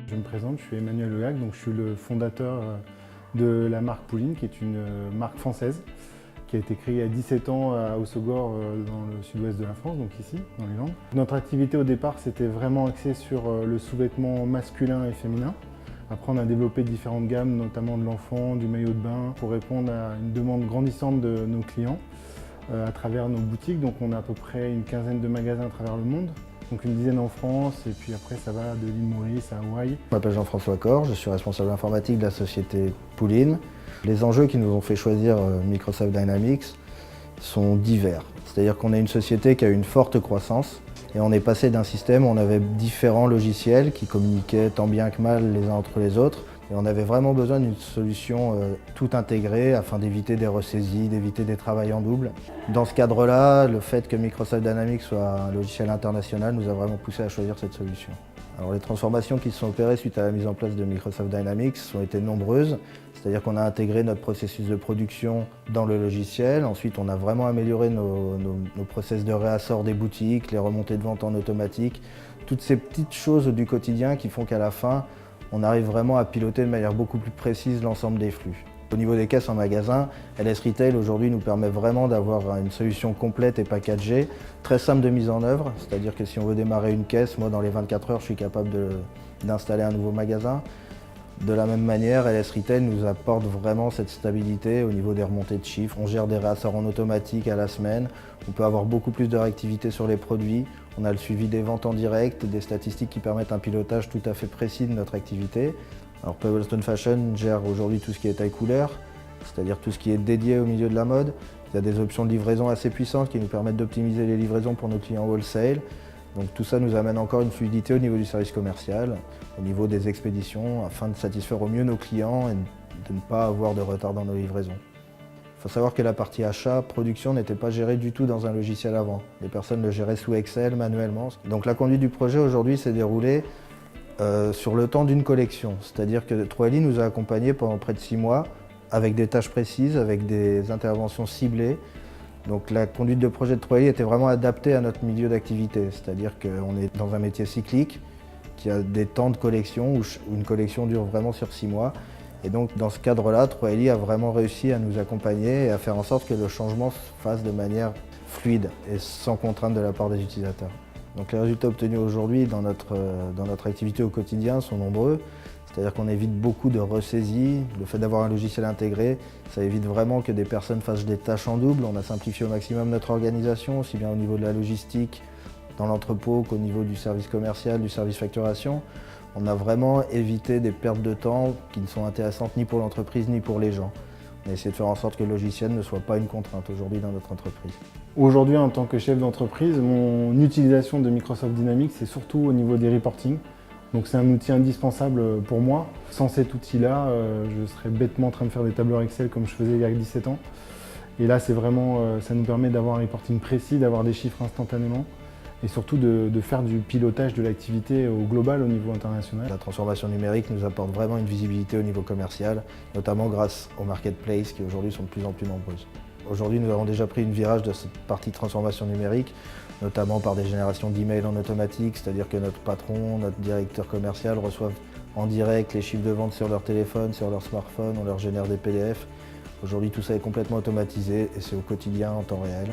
Je me présente, je suis Emmanuel Lehac, donc je suis le fondateur de la marque Pouline, qui est une marque française qui a été créée il y a 17 ans à Hossegor, dans le sud-ouest de la France, donc ici, dans les Landes. Notre activité au départ, c'était vraiment axé sur le sous-vêtement masculin et féminin. Après, on a développé différentes gammes, notamment de l'enfant, du maillot de bain, pour répondre à une demande grandissante de nos clients à travers nos boutiques. Donc on a à peu près une quinzaine de magasins à travers le monde. Donc une dizaine en France, et puis après ça va de l'île Maurice à Hawaï. Je m'appelle Jean-François Cor, je suis responsable informatique de la société Pouline. Les enjeux qui nous ont fait choisir Microsoft Dynamics sont divers. C'est-à-dire qu'on est une société qui a une forte croissance et on est passé d'un système où on avait différents logiciels qui communiquaient tant bien que mal les uns entre les autres. Et on avait vraiment besoin d'une solution tout intégrée afin d'éviter des ressaisies, d'éviter des travails en double. Dans ce cadre-là, le fait que Microsoft Dynamics soit un logiciel international nous a vraiment poussé à choisir cette solution. Alors, les transformations qui se sont opérées suite à la mise en place de Microsoft Dynamics ont été nombreuses. C'est-à-dire qu'on a intégré notre processus de production dans le logiciel. Ensuite, on a vraiment amélioré nos process de réassort des boutiques, les remontées de vente en automatique. Toutes ces petites choses du quotidien qui font qu'à la fin, on arrive vraiment à piloter de manière beaucoup plus précise l'ensemble des flux. Au niveau des caisses en magasin, LS Retail aujourd'hui nous permet vraiment d'avoir une solution complète et packagée, très simple de mise en œuvre, c'est-à-dire que si on veut démarrer une caisse, moi dans les 24 heures je suis capable d'installer un nouveau magasin. De la même manière, LS Retail nous apporte vraiment cette stabilité au niveau des remontées de chiffres. On gère des réassorts en automatique à la semaine, on peut avoir beaucoup plus de réactivité sur les produits, on a le suivi des ventes en direct, des statistiques qui permettent un pilotage tout à fait précis de notre activité. Alors Pebblestone Fashion gère aujourd'hui tout ce qui est taille couleur, c'est-à-dire tout ce qui est dédié au milieu de la mode. Il y a des options de livraison assez puissantes qui nous permettent d'optimiser les livraisons pour nos clients wholesale. Donc tout ça nous amène encore une fluidité au niveau du service commercial, au niveau des expéditions, afin de satisfaire au mieux nos clients et de ne pas avoir de retard dans nos livraisons. Il faut savoir que la partie achat, production n'était pas gérée du tout dans un logiciel avant. Les personnes le géraient sous Excel manuellement. Donc la conduite du projet aujourd'hui s'est déroulée sur le temps d'une collection. C'est-à-dire que Troeli nous a accompagnés pendant près de 6 mois avec des tâches précises, avec des interventions ciblées. Donc la conduite de projet de Troeli était vraiment adaptée à notre milieu d'activité. C'est-à-dire qu'on est dans un métier cyclique, qui a des temps de collection où une collection dure vraiment sur 6 mois. Et donc dans ce cadre-là, Troeli a vraiment réussi à nous accompagner et à faire en sorte que le changement se fasse de manière fluide et sans contrainte de la part des utilisateurs. Donc les résultats obtenus aujourd'hui dans notre activité au quotidien sont nombreux. C'est-à-dire qu'on évite beaucoup de ressaisies. Le fait d'avoir un logiciel intégré, ça évite vraiment que des personnes fassent des tâches en double. On a simplifié au maximum notre organisation, aussi bien au niveau de la logistique, dans l'entrepôt qu'au niveau du service commercial, du service facturation. On a vraiment évité des pertes de temps qui ne sont intéressantes ni pour l'entreprise ni pour les gens. On a essayé de faire en sorte que le logiciel ne soit pas une contrainte aujourd'hui dans notre entreprise. Aujourd'hui, en tant que chef d'entreprise, mon utilisation de Microsoft Dynamics, c'est surtout au niveau des reporting. Donc c'est un outil indispensable pour moi. Sans cet outil-là, je serais bêtement en train de faire des tableurs Excel comme je faisais il y a 17 ans. Et là, c'est vraiment, ça nous permet d'avoir un reporting précis, d'avoir des chiffres instantanément et surtout de faire du pilotage de l'activité au global, au niveau international. La transformation numérique nous apporte vraiment une visibilité au niveau commercial, notamment grâce aux marketplaces qui aujourd'hui sont de plus en plus nombreuses. Aujourd'hui, nous avons déjà pris une virage de cette partie de transformation numérique, notamment par des générations d'emails en automatique, c'est-à-dire que notre patron, notre directeur commercial reçoivent en direct les chiffres de vente sur leur téléphone, sur leur smartphone, on leur génère des PDF. Aujourd'hui, tout ça est complètement automatisé et c'est au quotidien en temps réel.